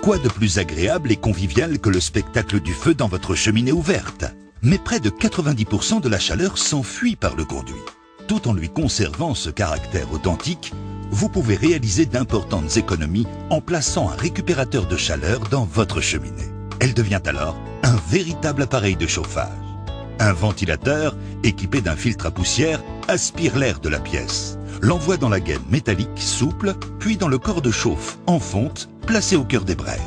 Quoi de plus agréable et convivial que le spectacle du feu dans votre cheminée ouverte? Mais près de 90% de la chaleur s'enfuit par le conduit. Tout en lui conservant ce caractère authentique, vous pouvez réaliser d'importantes économies en plaçant un récupérateur de chaleur dans votre cheminée. Elle devient alors un véritable appareil de chauffage. Un ventilateur équipé d'un filtre à poussière aspire l'air de la pièce, l'envoie dans la gaine métallique souple, puis dans le corps de chauffe en fonte placé au cœur des braises.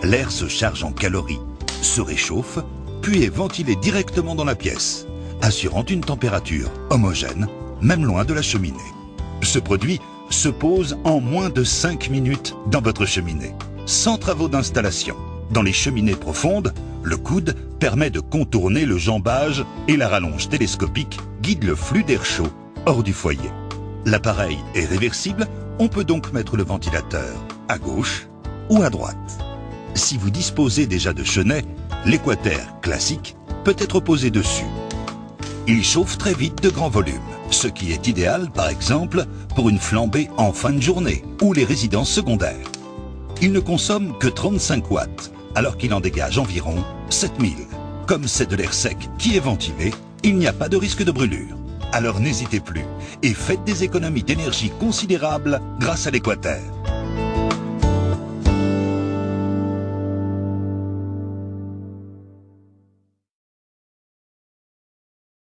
L'air se charge en calories, se réchauffe, puis est ventilé directement dans la pièce, assurant une température homogène, même loin de la cheminée. Ce produit se pose en moins de 5 minutes dans votre cheminée, sans travaux d'installation. Dans les cheminées profondes, le coude permet de contourner le jambage et la rallonge télescopique guide le flux d'air chaud hors du foyer. L'appareil est réversible, on peut donc mettre le ventilateur à gauche ou à droite. Si vous disposez déjà de chenets, l'équateur classique peut être posé dessus. Il chauffe très vite de grands volumes, ce qui est idéal par exemple pour une flambée en fin de journée ou les résidences secondaires. Il ne consomme que 35 watts, alors qu'il en dégage environ 7000. Comme c'est de l'air sec qui est ventilé, il n'y a pas de risque de brûlure. Alors n'hésitez plus et faites des économies d'énergie considérables grâce à l'équateur.